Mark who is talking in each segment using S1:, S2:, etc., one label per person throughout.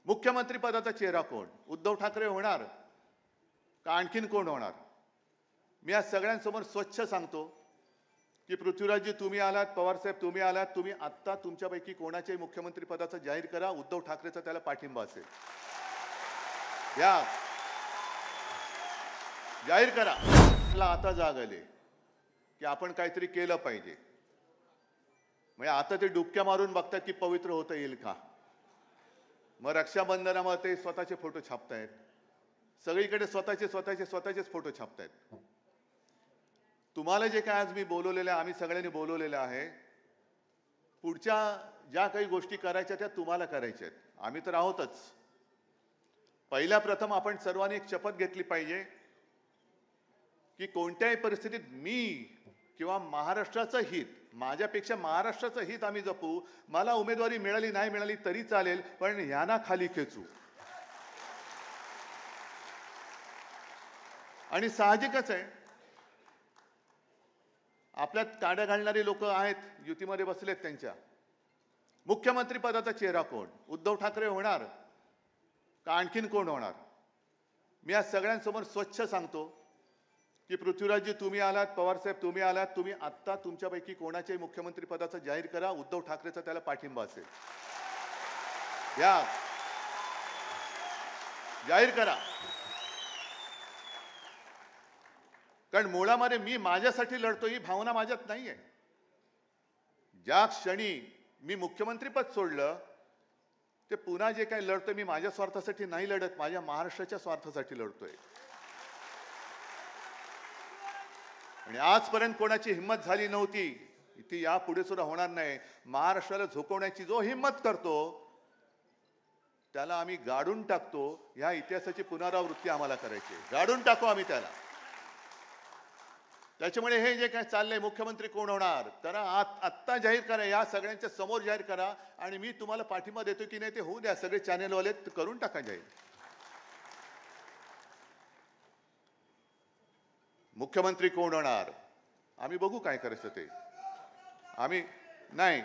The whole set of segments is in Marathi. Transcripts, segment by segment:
S1: मुख्यमंत्री पदाचा चेहरा कोण? उद्धव ठाकरे होणार का आणखीन कोण होणार? मी आज सगळ्यांसमोर स्वच्छ सांगतो की पृथ्वीराजजी तुम्ही आलात, पवार साहेब तुम्ही आलात, तुम्ही आत्ता तुमच्यापैकी कोणाच्याही मुख्यमंत्री पदाचा जाहीर करा. उद्धव ठाकरेचा त्याला पाठिंबा असेल. या जाहीर करा. मला आता जाग आली की आपण काहीतरी केलं पाहिजे. म्हणजे आता ते डुबक्या मारून बघतात की पवित्र होता येईल का. मग रक्षाबंधनामध्ये ते स्वतःचे फोटो छापतायत, सगळीकडे स्वतःचेच फोटो छापतायत. तुम्हाला जे काय आज मी बोलवलेलं आहे, आम्ही सगळ्यांनी बोलवलेलं आहे, पुढच्या ज्या काही गोष्टी करायच्या त्या तुम्हाला करायच्या आहेत. आम्ही तर आहोतच. पहिल्या प्रथम आपण सर्वांनी एक शपथ घेतली पाहिजे की कोणत्याही परिस्थितीत मी किंवा महाराष्ट्राचं हित, माझ्यापेक्षा महाराष्ट्राचं हित आम्ही जपू. मला उमेदवारी मिळाली नाही मिळाली तरी चालेल, पण ह्यांना खाली खेचू. आणि साहजिकच आहे, आपल्यात काड्या घालणारी लोक आहेत, युतीमध्ये बसलेत. त्यांच्या मुख्यमंत्री पदाचा चेहरा कोण? उद्धव ठाकरे होणार का आणखीन कोण होणार? मी आज सगळ्यांसमोर स्वच्छ सांगतो की पृथ्वीराजजी तुम्ही आलात, पवार साहेब तुम्ही आलात, तुम्ही आत्ता तुमच्यापैकी कोणाच्याही मुख्यमंत्री पदाचा जाहीर करा. उद्धव ठाकरेचा त्याला पाठिंबा असेल. या जाहीर करा. कारण मुळामध्ये मी माझ्यासाठी लढतो ही भावना माझ्यात नाहीये. ज्या क्षणी मी मुख्यमंत्री पद सोडलं, ते पुन्हा जे काही लढतोय मी माझ्या स्वार्थासाठी नाही लढत, माझ्या महाराष्ट्राच्या स्वार्थासाठी लढतोय. आणि आजपर्यंत कोणाची हिंमत झाली नव्हती, ती यापुढे सुद्धा होणार नाही. महाराष्ट्राला झोकवण्याची जो हिंमत करतो त्याला आम्ही गाडून टाकतो. ह्या इतिहासाची पुनरावृत्ती आम्हाला करायची, गाडून टाकू आम्ही त्याला. त्याच्यामुळे हे जे काय चाललंय, मुख्यमंत्री कोण होणार तर आत्ता जाहीर करा, या सगळ्यांच्या समोर जाहीर करा. आणि मी तुम्हाला पाठिंबा देतो की नाही ते होऊ द्या, सगळे चॅनेलवाले करून टाका जाहीर. मुख्यमंत्री कोण होणार आम्ही बघू, काय करायचं ते आम्ही नाही.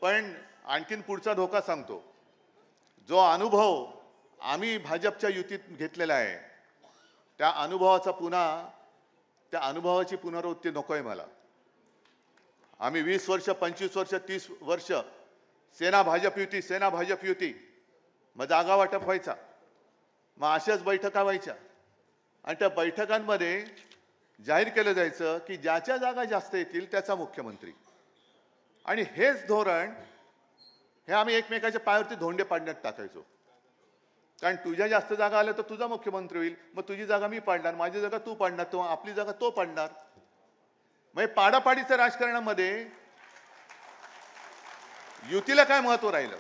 S1: पण आणखीन पुढचा धोका सांगतो. जो अनुभव आम्ही भाजपच्या युतीत घेतलेला आहे, त्या अनुभवाची पुनरावृत्ती नकोय मला. आम्ही 20 वर्ष, 25 वर्ष, 30 वर्ष सेना भाजप युती, मग जागा वाटप व्हायचा, मग अशाच बैठका व्हायच्या आणि त्या बैठकांमध्ये जाहीर केलं जायचं की ज्याच्या जागा जास्त येतील त्याचा मुख्यमंत्री. आणि हेच धोरण हे आम्ही एकमेकाच्या पायावरती धोंडे पाडण्यात टाकायचो. कारण तुझ्या जास्त जागा आल्या तर तुझा मुख्यमंत्री होईल, मग तुझी जागा मी पाडणार, माझी जागा तू पाडणार, तो आपली जागा तो पाडणार. म्हणजे पाडापाडीच्या राजकारणामध्ये युतीला काय महत्व राहिलं?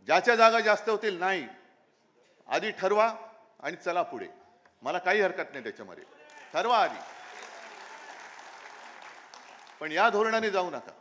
S1: ज्याच्या जागा जास्त होतील नाही, आधी ठरवा आणि चला पुढे. मला काही हरकत नाही त्याच्यामध्ये, ठरवा आधी, पण या धोरणाने जाऊ नका.